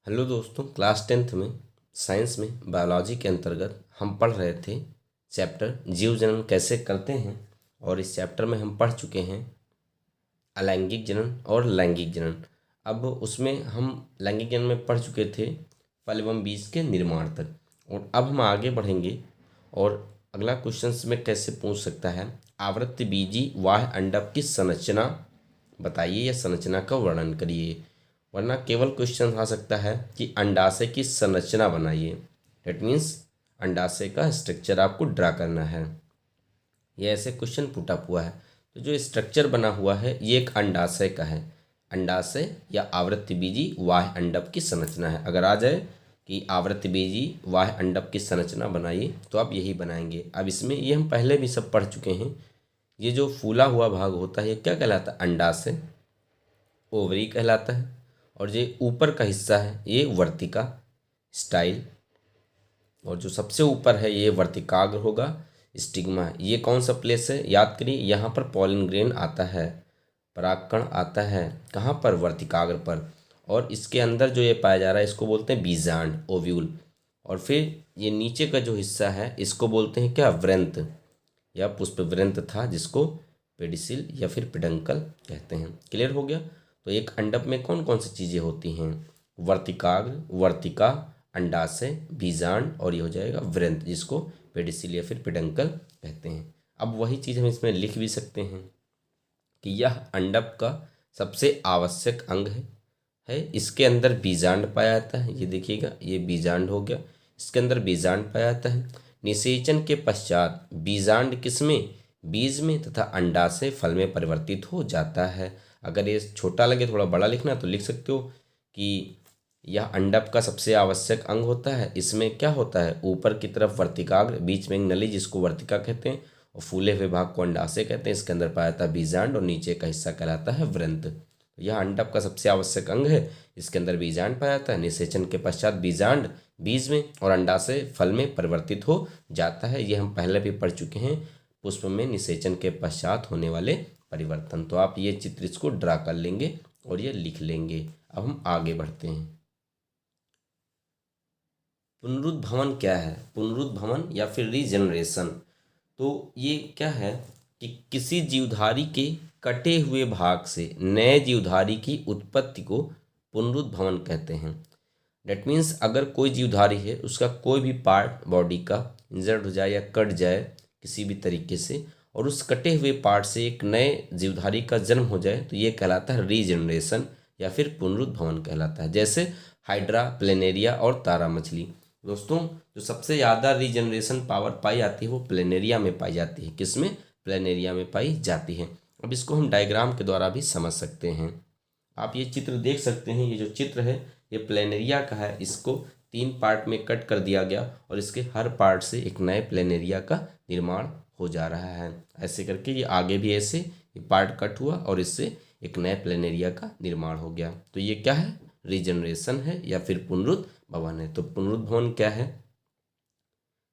Hello दोस्तों, class 10th में science में बायोलॉजी के अंतर्गत हम पढ़ रहे थे चैप्टर जीव जनन कैसे करते हैं। और इस चैप्टर में हम पढ़ चुके हैं अलैंगिक जनन और लैंगिक जनन। अब उसमें हम लैंगिक जनन में पढ़ चुके थे फल एवं बीज के निर्माण तक, और अब हम आगे बढ़ेंगे। और अगला क्वेश्चन में कैसे पूछ सकता है, आवृत्तबीजी बाह्य अंडक की संरचना बताइए या संरचना का वर्णन करिए। वरना केवल क्वेश्चन आ सकता है कि अंडाशय की संरचना बनाइए। इट मीन्स अंडाशय का स्ट्रक्चर आपको ड्रा करना है। ये ऐसे क्वेश्चन पुट अप हुआ है। तो जो स्ट्रक्चर बना हुआ है ये एक अंडाशय का है। अंडाशय या आवृत्तबीजी बाह्य अंडक की संरचना है। अगर आ जाए कि आवृत्तबीजी बाह्य अंडक की संरचना बनाइए तो आप यही बनाएंगे। अब इसमें ये हम पहले भी सब पढ़ चुके हैं। ये जो फूला हुआ भाग होता है ये क्या कहलाता है? अंडाशय, ओवरी कहलाता है। और ये ऊपर का हिस्सा है ये वर्तिका, स्टाइल। और जो सबसे ऊपर है ये वर्तिकाग्र होगा, स्टिग्मा। ये कौन सा प्लेस है याद करिए, यहाँ पर पॉलिन ग्रेन आता है, परागकण आता है कहाँ पर? वर्तिकाग्र पर। और इसके अंदर जो ये पाया जा रहा है इसको बोलते हैं बीजांड, ओव्यूल। और फिर ये नीचे का जो हिस्सा है इसको बोलते हैं क्या? व्रंत या पुष्पव्रंत था, जिसको पेडिसिल या फिर पिडंकल कहते हैं। क्लियर हो गया? तो एक अंडक में कौन कौन सी चीज़ें होती हैं? वर्तिकाग्र, वर्तिका, अंडाशय, बीजांड और ये हो जाएगा व्रंत, जिसको पेडिसिल या फिर पिडंकल कहते हैं। अब वही चीज़ हम इसमें लिख भी सकते हैं कि यह अंडक का सबसे आवश्यक अंग है। इसके अंदर बीजांड पाया जाता है। ये देखिएगा, ये बीजांड हो गया, इसके अंदर बीजांड पाया जाता है। निषेचन के पश्चात बीजांड किसमें? बीज में, तथा अंडाशय फल में परिवर्तित हो जाता है। अगर ये छोटा लगे थोड़ा बड़ा लिखना तो लिख सकते हो कि यह अंडक का सबसे आवश्यक अंग होता है। इसमें क्या होता है? ऊपर की तरफ वर्तिकाग्र, बीच में एक नली जिसको वर्तिका कहते हैं, और फूले हुए भाग को अंडाशय कहते हैं। इसके अंदर पाया जाता है बीजांड और नीचे का हिस्सा कहलाता है व्रंत। यह अंडक का सबसे आवश्यक अंग है। इसके अंदर बीजांड पाया जाता है। निषेचन के पश्चात बीजांड बीज में और अंडाशय फल में परिवर्तित हो जाता है। ये हम पहले भी पढ़ चुके हैं, पुष्प में निषेचन के पश्चात होने वाले परिवर्तन। तो आप ये चित्र इसको ड्रा कर लेंगे और ये लिख लेंगे। अब हम आगे बढ़ते हैं। पुनरुद्भवन क्या है? पुनरुद्भवन या फिर रीजनरेशन, तो ये क्या है कि किसी जीवधारी के कटे हुए भाग से नए जीवधारी की उत्पत्ति को पुनरुद्भवन कहते हैं। डेट मीन्स अगर कोई जीवधारी है, उसका कोई भी पार्ट बॉडी का इंजर्ड हो जाए या कट जाए किसी भी तरीके से, और उस कटे हुए पार्ट से एक नए जीवधारी का जन्म हो जाए, तो ये कहलाता है रीजनरेशन या फिर पुनरुद्भवन कहलाता है। जैसे हाइड्रा, प्लेनेरिया और तारा मछली। दोस्तों, जो सबसे ज़्यादा रीजनरेशन पावर पाई जाती है वो प्लेनेरिया में पाई जाती है। किसमें? प्लेनेरिया में पाई जाती है। अब इसको हम डायग्राम के द्वारा भी समझ सकते हैं। आप ये चित्र देख सकते हैं। ये जो चित्र है ये प्लेनेरिया का है। इसको 3 पार्ट में कट कर दिया गया और इसके हर पार्ट से एक नए प्लेनेरिया का निर्माण हो जा रहा है। ऐसे करके ये आगे भी ऐसे ये पार्ट कट हुआ और इससे एक नए प्लेनेरिया का निर्माण हो गया। तो ये क्या है? रीजनरेशन है या फिर पुनरुद्भवन है। तो पुनरुद्भवन क्या है?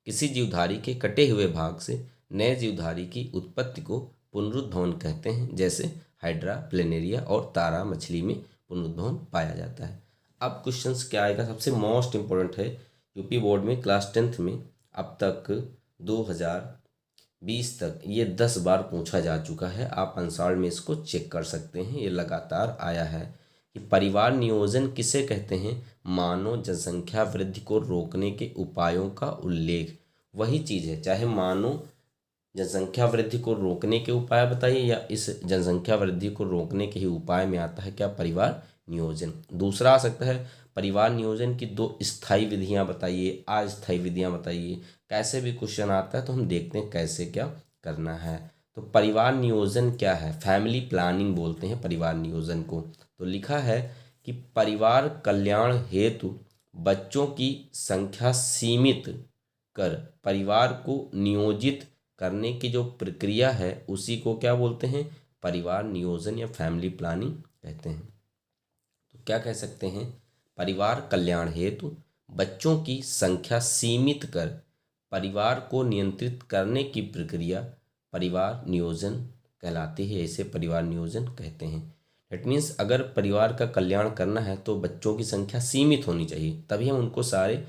किसी जीवधारी के कटे हुए भाग से नए जीवधारी की उत्पत्ति को पुनरुद्भवन कहते हैं। जैसे हाइड्रा, प्लेनेरिया और तारा मछली में पुनरुद्भवन पाया जाता है। अब क्वेश्चंस क्या आएगा? सबसे मोस्ट इम्पोर्टेंट है। यूपी बोर्ड में क्लास 10th में अब तक 2020 तक ये 10 बार पूछा जा चुका है। आप अनसॉल्व में इसको चेक कर सकते हैं। ये लगातार आया है कि परिवार नियोजन किसे कहते हैं? मानव जनसंख्या वृद्धि को रोकने के उपायों का उल्लेख। वही चीज़ है, चाहे मानव जनसंख्या वृद्धि को रोकने के उपाय बताइए या इस जनसंख्या वृद्धि को रोकने के ही उपाय में आता है क्या? परिवार नियोजन। दूसरा आ सकता है परिवार नियोजन की 2 स्थायी विधियां बताइए, अस्थायी विधियां बताइए। कैसे भी क्वेश्चन आता है तो हम देखते हैं कैसे क्या करना है। तो परिवार नियोजन क्या है? फैमिली प्लानिंग बोलते हैं परिवार नियोजन को। तो लिखा है कि परिवार कल्याण हेतु बच्चों की संख्या सीमित कर परिवार को नियोजित करने की जो प्रक्रिया है उसी को क्या बोलते हैं? परिवार नियोजन या फैमिली प्लानिंग कहते हैं। तो क्या कह सकते हैं? परिवार कल्याण हेतु बच्चों की संख्या सीमित कर परिवार को नियंत्रित करने की प्रक्रिया परिवार नियोजन कहलाती है। इसे परिवार नियोजन कहते हैं। दैट मीन्स अगर परिवार का कल्याण करना है तो बच्चों की संख्या सीमित होनी चाहिए, तभी हम उनको सारे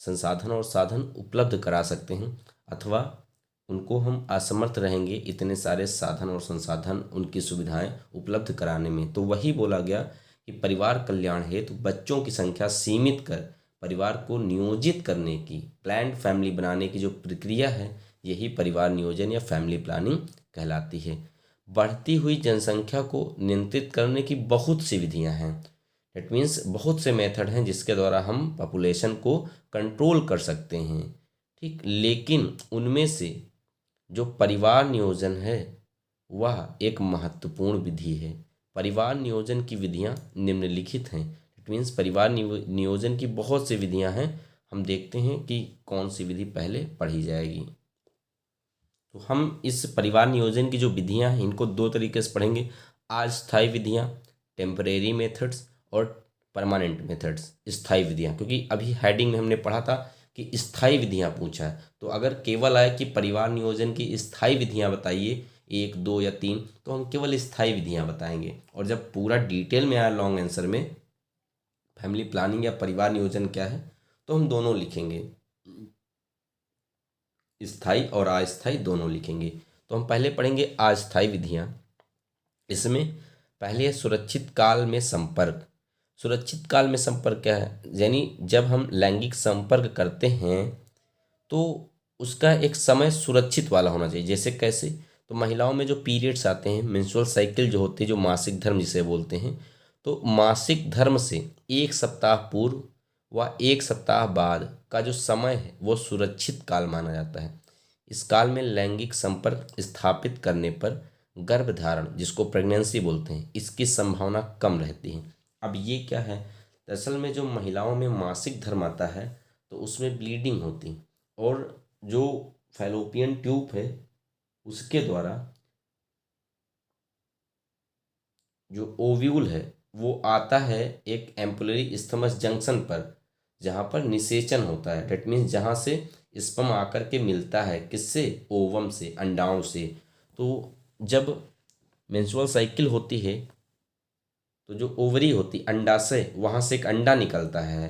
संसाधन और साधन उपलब्ध करा सकते हैं। अथवा उनको हम असमर्थ रहेंगे इतने सारे साधन और संसाधन, उनकी सुविधाएं उपलब्ध कराने में। तो वही बोला गया कि परिवार कल्याण हेतु बच्चों की संख्या सीमित कर परिवार को नियोजित करने की, प्लान्ड फैमिली बनाने की जो प्रक्रिया है, यही परिवार नियोजन या फैमिली प्लानिंग कहलाती है। बढ़ती हुई जनसंख्या को नियंत्रित करने की बहुत सी विधियां हैं। इट मीन्स बहुत से मेथड हैं जिसके द्वारा हम पॉपुलेशन को कंट्रोल कर सकते हैं, ठीक। लेकिन उनमें से जो परिवार नियोजन है वह एक महत्वपूर्ण विधि है। परिवार नियोजन की विधियां निम्नलिखित हैं। इट मीन्स परिवार नियोजन की बहुत सी विधियां हैं। हम देखते हैं कि कौन सी विधि पहले पढ़ी जाएगी। तो हम इस परिवार नियोजन की जो विधियां हैं इनको दो तरीके से पढ़ेंगे। अस्थायी विधियां, टेम्परेरी मेथड्स, और परमानेंट मेथड्स, स्थायी विधियां। क्योंकि अभी हेडिंग में हमने पढ़ा था कि स्थायी विधियां पूछा है, तो अगर केवल आए कि परिवार नियोजन की स्थायी विधियां बताइए, 1, 2 या 3, तो हम केवल स्थायी विधियां बताएंगे। और जब पूरा डिटेल में आया लॉन्ग आंसर में फैमिली प्लानिंग या परिवार नियोजन क्या है, तो हम दोनों लिखेंगे, स्थायी और अस्थायी दोनों लिखेंगे। तो हम पहले पढ़ेंगे अस्थायी विधियां। इसमें पहले है सुरक्षित काल में संपर्क। सुरक्षित काल में संपर्क क्या है, यानी जब हम लैंगिक संपर्क करते हैं तो उसका एक समय सुरक्षित वाला होना चाहिए। जैसे कैसे, तो महिलाओं में जो पीरियड्स आते हैं, मेंस्ट्रुअल साइकिल जो होती है, जो मासिक धर्म जिसे बोलते हैं, तो मासिक धर्म से 1 सप्ताह पूर्व व 1 सप्ताह बाद का जो समय है वो सुरक्षित काल माना जाता है। इस काल में लैंगिक संपर्क स्थापित करने पर गर्भधारण, जिसको प्रेगनेंसी बोलते हैं, इसकी संभावना कम रहती है। अब ये क्या है, दरअसल में जो महिलाओं में मासिक धर्म आता है तो उसमें ब्लीडिंग होती है, और जो फैलोपियन ट्यूब है उसके द्वारा जो ओव्यूल है वो आता है एक एम्पुलरी इस्थमस जंक्शन पर, जहाँ पर निषेचन होता है। डेट मीन्स जहाँ से स्पर्म आकर के मिलता है, किससे, ओवम से, अंडाओं से। तो जब मेंस्ट्रुअल साइकिल होती है तो जो ओवरी होती, अंडाशय, वहाँ से एक अंडा निकलता है,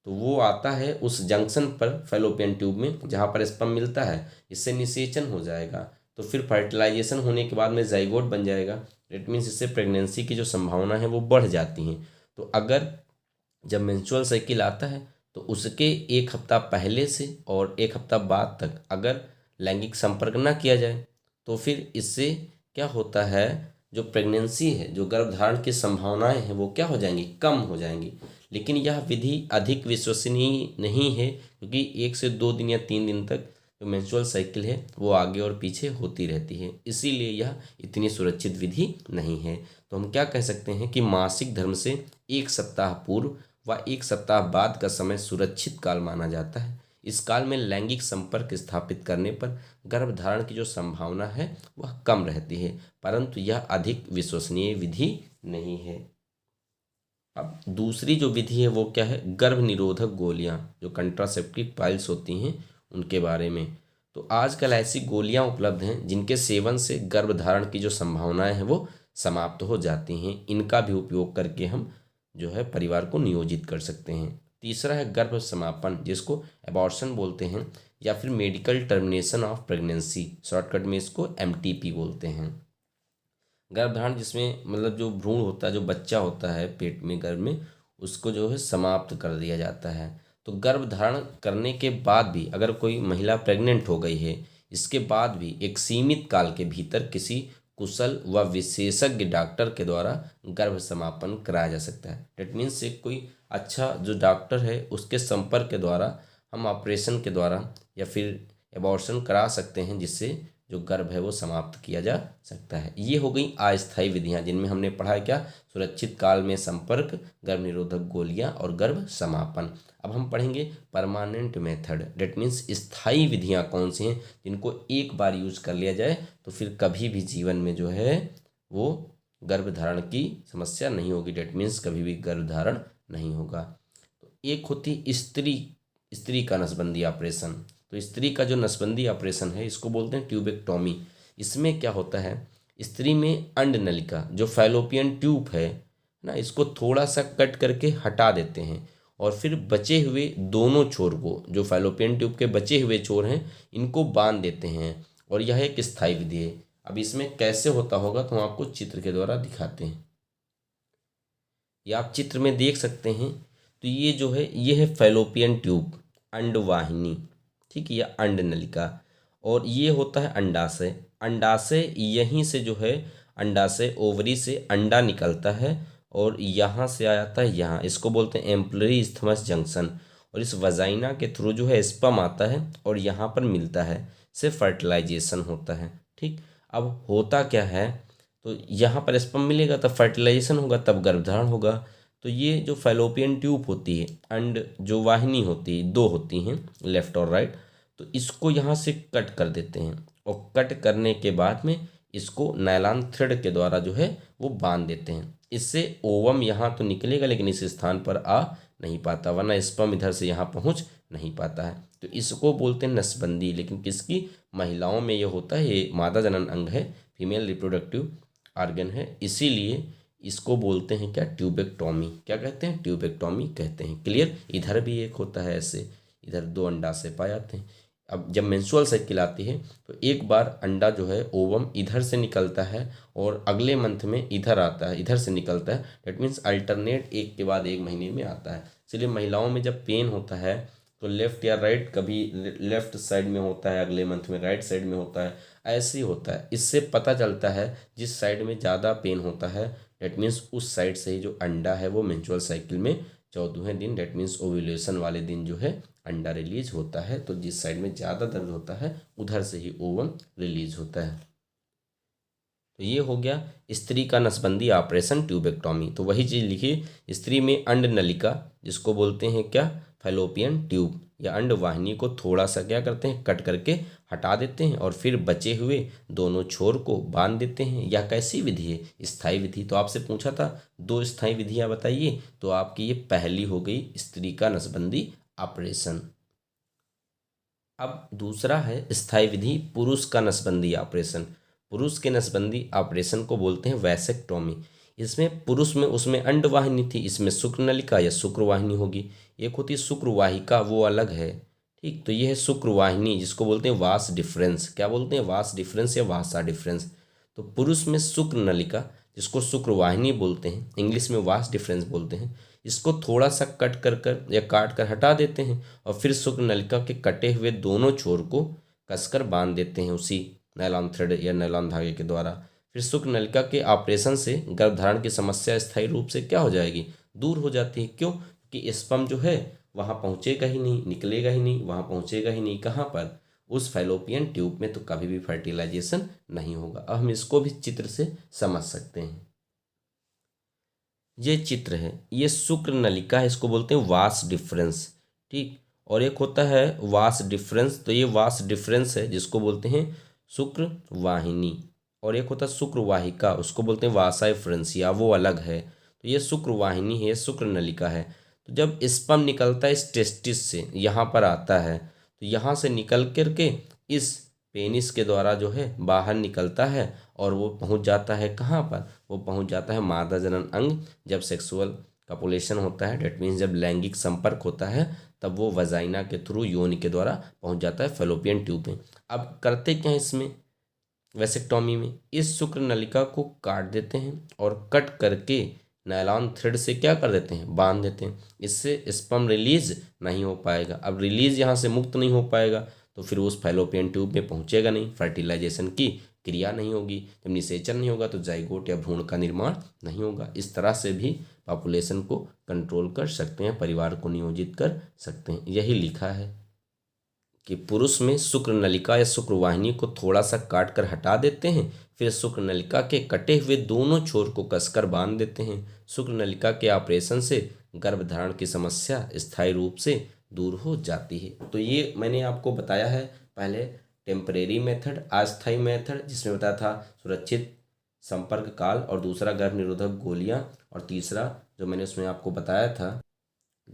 तो वो आता है उस जंक्शन पर फैलोपियन ट्यूब में जहाँ पर स्पर्म मिलता है। इससे निषेचन हो जाएगा, तो फिर फर्टिलाइजेशन होने के बाद में जाइगोट बन जाएगा। इट मीन्स इससे प्रेगनेंसी की जो संभावना है वो बढ़ जाती हैं। तो अगर जब मेंस्ट्रुअल साइकिल आता है तो उसके 1 हफ्ता पहले से और 1 हफ्ता बाद तक अगर लैंगिक संपर्क ना किया जाए तो फिर इससे क्या होता है, जो प्रेगनेंसी है, जो गर्भधारण की संभावनाएं हैं वो क्या हो जाएंगी, कम हो जाएंगी। लेकिन यह विधि अधिक विश्वसनीय नहीं है, क्योंकि 1 से 2 दिन या 3 दिन तक जो मेंस्ट्रुअल साइकिल है वो आगे और पीछे होती रहती है, इसीलिए यह इतनी सुरक्षित विधि नहीं है। तो हम क्या कह सकते हैं कि मासिक धर्म से 1 सप्ताह पूर्व व 1 सप्ताह बाद का समय सुरक्षित काल माना जाता है। इस काल में लैंगिक संपर्क स्थापित करने पर गर्भधारण की जो संभावना है वह कम रहती है, परंतु यह अधिक विश्वसनीय विधि नहीं है। अब दूसरी जो विधि है वो क्या है, गर्भ निरोधक गोलियां, जो कंट्रासेप्टिव पाइल्स होती हैं उनके बारे में। तो आजकल ऐसी गोलियां उपलब्ध हैं जिनके सेवन से गर्भधारण की जो संभावनाएं हैं वो समाप्त हो जाती हैं। इनका भी उपयोग करके हम जो है परिवार को नियोजित कर सकते हैं। तीसरा है गर्भ समापन, जिसको एबॉर्शन बोलते हैं, या फिर medical termination of pregnancy, shortcut में इसको एमटीपी बोलते हैं। गर्भधारण जिसमें मतलब जो भ्रूण होता है, जो बच्चा होता है पेट में, गर्भ में, उसको जो है समाप्त कर दिया जाता है। तो गर्भधारण करने के बाद भी अगर कोई महिला प्रेग्नेंट हो गई है, इसके बाद भी एक सीमित काल के भीतर किसी कुशल व विशेषज्ञ डॉक्टर के द्वारा गर्भ समापन कराया जा सकता है। डेट मीन्स एक कोई अच्छा जो डॉक्टर है उसके संपर्क के द्वारा हम ऑपरेशन के द्वारा या फिर एबॉर्शन करा सकते हैं, जिससे जो गर्भ है वो समाप्त किया जा सकता है। ये हो गई अस्थायी विधियां, जिनमें हमने पढ़ा है क्या, सुरक्षित काल में संपर्क, गर्भ निरोधक गोलियां और गर्भ समापन। अब हम पढ़ेंगे परमानेंट मेथड, डेट मीन्स स्थायी विधियां कौन सी हैं जिनको एक बार यूज कर लिया जाए तो फिर कभी भी जीवन में जो है वो गर्भधारण की समस्या नहीं होगी। डेट मीन्स कभी भी गर्भधारण नहीं होगा। तो एक होती स्त्री स्त्री का नसबंदी ऑपरेशन। तो स्त्री का जो नसबंदी ऑपरेशन है इसको बोलते हैं ट्यूबेक्टॉमी। इसमें क्या होता है, स्त्री में अंड नलिका जो फैलोपियन ट्यूब है ना, इसको थोड़ा सा कट करके हटा देते हैं और फिर बचे हुए दोनों छोर को, जो फैलोपियन ट्यूब के बचे हुए छोर हैं, इनको बांध देते हैं और यह एक स्थायी विधि है। अब इसमें कैसे होता होगा तो हम आपको चित्र के द्वारा दिखाते हैं। ये आप चित्र में देख सकते हैं। तो ये जो है ये है फैलोपियन ट्यूब, अंडवाहिनी, ठीक है, या अंड नलिका। और ये होता है अंडाशय। अंडाशय यहीं से जो है, अंडाशय ओवरी से अंडा निकलता है और यहाँ से आ जाता है यहाँ, इसको बोलते हैं एम्पलरी इस्थमस जंक्शन। और इस वजाइना के थ्रू जो है स्पर्म आता है और यहाँ पर मिलता है, से फर्टिलाइजेशन होता है। ठीक, अब होता क्या है, तो यहाँ पर स्पर्म मिलेगा तब फर्टिलाइजेशन होगा, तब गर्भधारण होगा। तो ये जो फैलोपियन ट्यूब होती है, अंड जो वाहिनी होती है, दो होती हैं, लेफ्ट और राइट, तो इसको यहाँ से कट कर देते हैं और कट करने के बाद में इसको नायलॉन थ्रेड के द्वारा जो है वो बांध देते हैं। इससे ओवम यहाँ तो निकलेगा लेकिन इस स्थान पर आ नहीं पाता, वरना स्पर्म इधर से यहाँ पहुँच नहीं पाता है। तो इसको बोलते हैं नसबंदी। लेकिन किसकी, महिलाओं में ये होता है, ये मादा जनन अंग है, फीमेल रिप्रोडक्टिव आर्गन है, इसीलिए इसको बोलते हैं क्या, ट्यूबेक्टोमी। क्या कहते हैं, ट्यूबेक्टोमी कहते हैं। क्लियर। इधर भी एक होता है ऐसे, इधर दो अंडाशय पाए जाते हैं। अब जब मेंस्ट्रुअल साइकिल आती है तो एक बार अंडा जो है ओवम इधर से निकलता है और अगले मंथ में इधर आता है, इधर से निकलता है। डेट मीन्स अल्टरनेट एक के बाद एक महीने में आता है। इसलिए महिलाओं में जब पेन होता है तो लेफ्ट या राइट, कभी लेफ्ट साइड में होता है, अगले मंथ में राइट साइड में होता है, ऐसे ही होता है। इससे पता चलता है जिस साइड में ज़्यादा पेन होता है, डेट मीन्स उस साइड से ही जो अंडा है वो मेंस्ट्रुअल साइकिल में 14वें दिन, डेट मीन्स ओव्यूलेशन वाले दिन जो है अंडा रिलीज होता है। तो जिस साइड में ज़्यादा दर्द होता है उधर से ही ओवम रिलीज होता है। तो ये हो गया स्त्री का नसबंदी ऑपरेशन, ट्यूबेक्टोमी। तो वही चीज़ लिखिए, स्त्री में अंड नलिका जिसको बोलते हैं क्या, फैलोपियन ट्यूब या अंड वाहिनी को थोड़ा सा क्या करते हैं, कट करके हटा देते हैं और फिर बचे हुए दोनों छोर को बांध देते हैं। यह कैसी विधि है, स्थायी विधि। तो आपसे पूछा था दो स्थायी विधियां बताइए, तो आपकी ये पहली हो गई, स्त्री का नसबंदी ऑपरेशन। अब दूसरा है स्थायी विधि, पुरुष का नसबंदी ऑपरेशन। पुरुष के नसबंदी ऑपरेशन को बोलते हैं वैसेक्टोमी। इसमें पुरुष में उसमें अंडवाहिनी थी, इसमें शुक्र नलिका या शुक्रवाहिनी होगी। एक होती है शुक्रवाहिका, वो अलग है। ठीक, तो ये है शुक्रवाहिनी जिसको बोलते हैं वास डिफरेंस। क्या बोलते हैं, वास डिफरेंस या वासा डिफरेंस। तो पुरुष में शुक्र नलिका जिसको शुक्रवाहिनी बोलते हैं, इंग्लिश में वास डिफरेंस बोलते हैं, इसको थोड़ा सा कट कर या काट कर हटा देते हैं और फिर शुक्र नलिका के कटे हुए दोनों छोर को कसकर बांध देते हैं उसी नायलॉन थ्रेड या नायलॉन धागे के द्वारा। फिर शुक्र नलिका के ऑपरेशन से गर्भधारण की समस्या स्थायी रूप से क्या हो जाएगी, दूर हो जाती है। क्यों, क्योंकि स्पर्म जो है वहाँ पहुँचेगा ही नहीं, निकलेगा ही नहीं, वहाँ पहुँचेगा ही नहीं। कहाँ पर, उस फैलोपियन ट्यूब में, तो कभी भी फर्टिलाइजेशन नहीं होगा। अब हम इसको भी चित्र से समझ सकते हैं। ये चित्र है, ये शुक्र नलिका है, इसको बोलते हैं वास डिफरेंस। ठीक, और एक होता है वास डिफरेंस, तो ये वास डिफरेंस है जिसको बोलते हैं शुक्र वाहिनी। और एक होता है शुक्र वाहिका, उसको बोलते हैं वासा फ्रेंसिया, वो अलग है। तो ये शुक्र वाहिनी है, शुक्र नलिका है। तो जब स्पर्म निकलता है इस टेस्टिस से, यहाँ पर आता है, तो यहाँ से निकल करके इस पेनिस के द्वारा जो है बाहर निकलता है और वो पहुँच जाता है कहाँ पर, वो पहुँच जाता है मादा जनन अंग। जब सेक्सुअल कपुलेशन होता है, डेट मीन्स जब लैंगिक संपर्क होता है, तब वो वजाइना के थ्रू, योनि के द्वारा पहुँच जाता है फैलोपियन ट्यूब में। अब करते क्या है इसमें, वैसेक्टोमी में इस शुक्र नलिका को काट देते हैं और कट करके नायलॉन थ्रेड से क्या कर देते हैं, बांध देते हैं। इससे स्पर्म रिलीज नहीं हो पाएगा। अब रिलीज यहाँ से मुक्त नहीं हो पाएगा तो फिर उस फैलोपियन ट्यूब में पहुँचेगा नहीं, फर्टिलाइजेशन की क्रिया नहीं होगी। जब निषेचन नहीं होगा तो जाइगोट या भ्रूण का निर्माण नहीं होगा। इस तरह से भी पॉपुलेशन को कंट्रोल कर सकते हैं, परिवार को नियोजित कर सकते हैं। यही लिखा है कि पुरुष में शुक्र नलिका या शुक्र वाहिनी को थोड़ा सा काट कर हटा देते हैं, फिर शुक्र नलिका के कटे हुए दोनों छोर को कसकर बांध देते हैं। शुक्र नलिका के ऑपरेशन से गर्भधारण की समस्या स्थायी रूप से दूर हो जाती है। तो ये मैंने आपको बताया है पहले टेम्परेरी मेथड, अस्थायी मेथड, जिसमें बताया था सुरक्षित संपर्क काल, और दूसरा गर्भ निरोधक गोलियां, और तीसरा जो मैंने उसमें आपको बताया था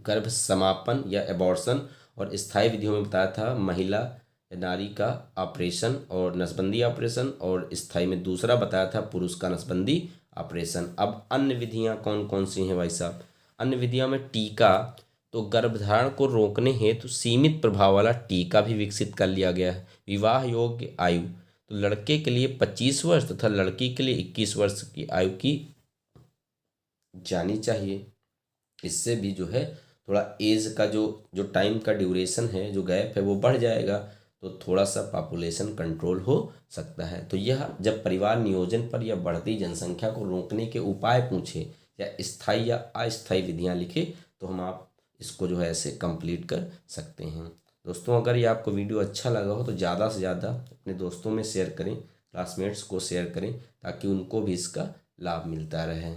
गर्भ समापन या एबॉर्शन, और स्थायी विधियों में बताया था महिला नारी का ऑपरेशन और नसबंदी ऑपरेशन, और स्थाई में दूसरा बताया था पुरुष का नसबंदी ऑपरेशन। अब अन्य विधियां कौन कौन सी हैं भाई साहब? अन्य विधियों में टीका, तो गर्भधारण को रोकने हेतु सीमित प्रभाव वाला टीका भी विकसित कर लिया गया है। विवाह योग्य आयु, तो लड़के के लिए 25 वर्ष तथा लड़की के लिए 21 वर्ष की आयु की जानी चाहिए। इससे भी जो है थोड़ा एज का जो टाइम का ड्यूरेशन है, जो गैप है, वो बढ़ जाएगा, तो थोड़ा सा पॉपुलेशन कंट्रोल हो सकता है। तो यह जब परिवार नियोजन पर या बढ़ती जनसंख्या को रोकने के उपाय पूछे या स्थायी या अस्थायी विधियां लिखे, तो हम आप इसको जो है ऐसे कंप्लीट कर सकते हैं। दोस्तों, अगर ये आपको वीडियो अच्छा लगा हो तो ज़्यादा से ज़्यादा अपने दोस्तों में शेयर करें, क्लासमेट्स को शेयर करें, ताकि उनको भी इसका लाभ मिलता रहे।